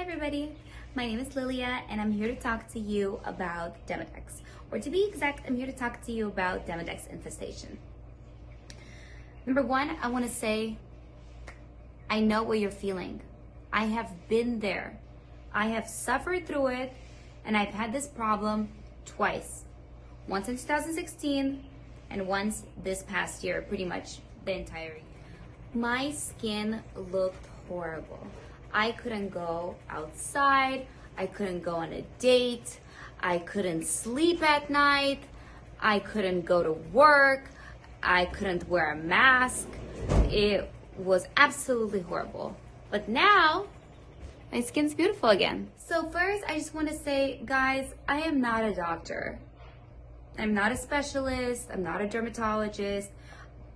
Hi everybody, my name is Lilia and I'm here to talk to you about Demodex. Or to be exact, I'm here to talk to you about Demodex infestation. Number one, I want to say, I know what you're feeling. I have been there. I have suffered through it and I've had this problem twice. Once in 2016 and once this past year, pretty much the entire year. My skin looked horrible. I couldn't go outside, I couldn't go on a date, I couldn't sleep at night, I couldn't go to work, I couldn't wear a mask. It was absolutely horrible. But now, my skin's beautiful again. So first, I just want to say, guys, I am not a doctor. I'm not a specialist, I'm not a dermatologist.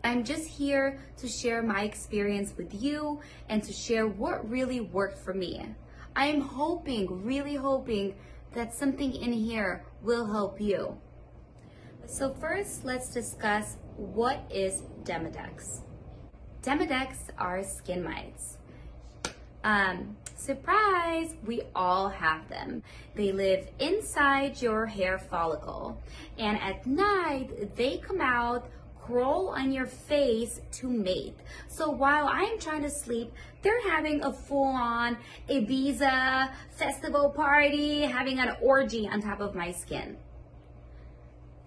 I'm just here to share my experience with you and to share what really worked for me. I am hoping, really hoping, that something in here will help you. So first, let's discuss what is Demodex. Demodex are skin mites. Surprise, we all have them. They live inside your hair follicle, and at night they come out, crawl on your face to mate. So while I'm trying to sleep, they're having a full-on Ibiza festival party, having an orgy on top of my skin.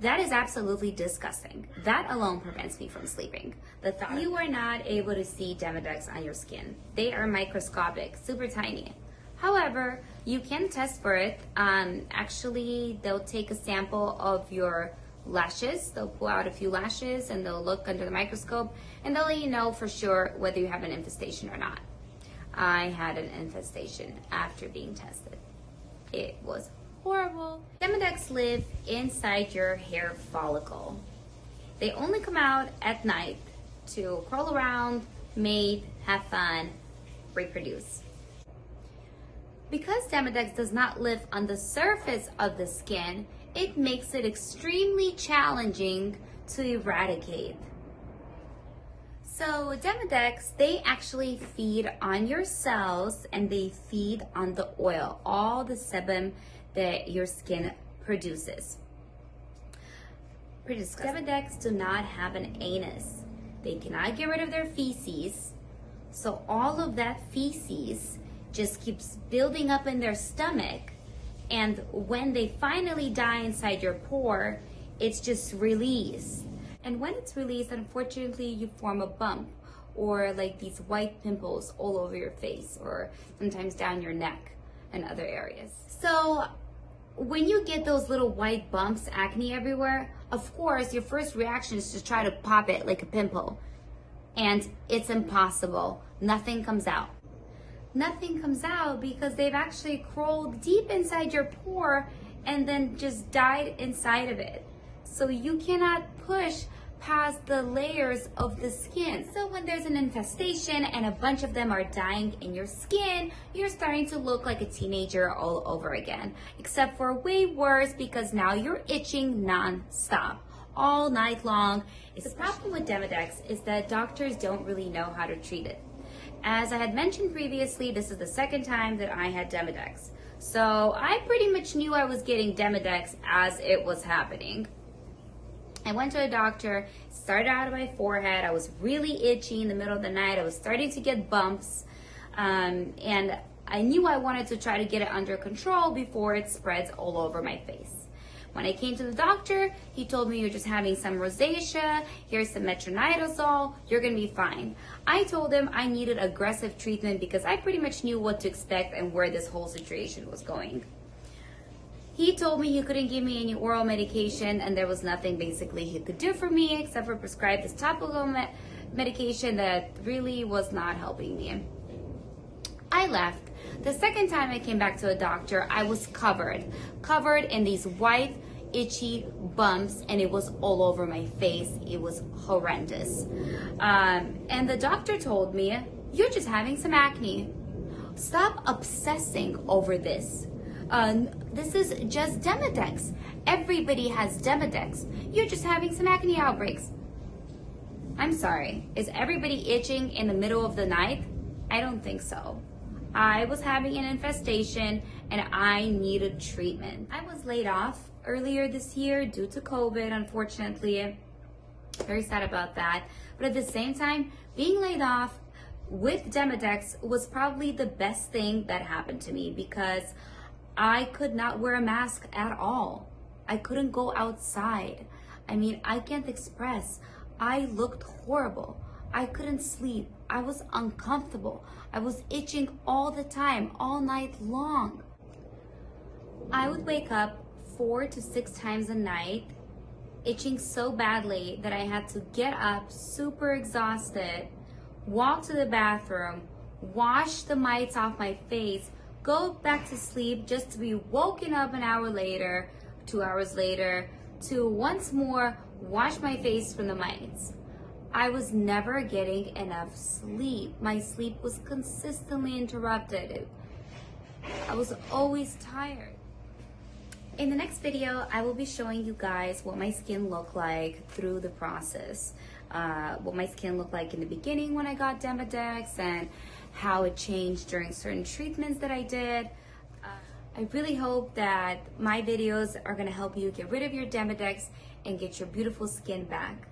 That is absolutely disgusting. That alone prevents me from sleeping. The thought you are not able to see Demodex on your skin. They are microscopic, super tiny. However, you can test for it. Actually, they'll take a sample of your lashes. They'll pull out a few lashes and they'll look under the microscope and they'll let you know for sure whether you have an infestation or not. I had an infestation after being tested. It was horrible. Demodex live inside your hair follicle. They only come out at night to crawl around, mate, have fun, reproduce. Because Demodex does not live on the surface of the skin, it makes it extremely challenging to eradicate. So Demodex, they actually feed on your cells and they feed on the oil, all the sebum that your skin produces. Pretty disgusting. Demodex do not have an anus. They cannot get rid of their feces. So all of that feces just keeps building up in their stomach. And when they finally die inside your pore, it's just released. And when it's released, unfortunately, you form a bump or like these white pimples all over your face or sometimes down your neck and other areas. So when you get those little white bumps, acne everywhere, of course, your first reaction is to try to pop it like a pimple. And it's impossible. Nothing comes out. Nothing comes out because they've actually crawled deep inside your pore and then just died inside of it. So you cannot push past the layers of the skin. So when there's an infestation and a bunch of them are dying in your skin, you're starting to look like a teenager all over again. Except for way worse because now you're itching non-stop all night long. The problem with Demodex is that doctors don't really know how to treat it. As I had mentioned previously, this is the second time that I had Demodex. So I pretty much knew I was getting Demodex as it was happening. I went to a doctor, started out of my forehead. I was really itchy in the middle of the night. I was starting to get bumps. And I knew I wanted to try to get it under control before it spreads all over my face. When I came to the doctor, he told me you're just having some rosacea, here's some metronidazole, you're gonna be fine. I told him I needed aggressive treatment because I pretty much knew what to expect and where this whole situation was going. He told me he couldn't give me any oral medication and there was nothing basically he could do for me except for prescribe this topical medication that really was not helping me. I left. The second time I came back to a doctor, I was covered in these white, itchy bumps, and it was all over my face. It was horrendous. And the doctor told me, you're just having some acne. Stop obsessing over this. This is just Demodex. Everybody has Demodex. You're just having some acne outbreaks. I'm sorry, is everybody itching in the middle of the night? I don't think so. I was having an infestation and I needed treatment. I was laid off earlier this year due to COVID, unfortunately. Very sad about that. But at the same time, being laid off with Demodex was probably the best thing that happened to me, because I could not wear a mask at all. I couldn't go outside. I mean, I can't express. I looked horrible. I couldn't sleep. I was uncomfortable. I was itching all the time, all night long. I would wake up 4 to 6 times a night, itching so badly that I had to get up super exhausted, walk to the bathroom, wash the mites off my face, go back to sleep just to be woken up an hour later, 2 hours later, to once more wash my face from the mites. I was never getting enough sleep. My sleep was consistently interrupted. I was always tired. In the next video, I will be showing you guys what my skin looked like through the process. What my skin looked like in the beginning when I got Demodex, and how it changed during certain treatments that I did. I really hope that my videos are gonna help you get rid of your Demodex and get your beautiful skin back.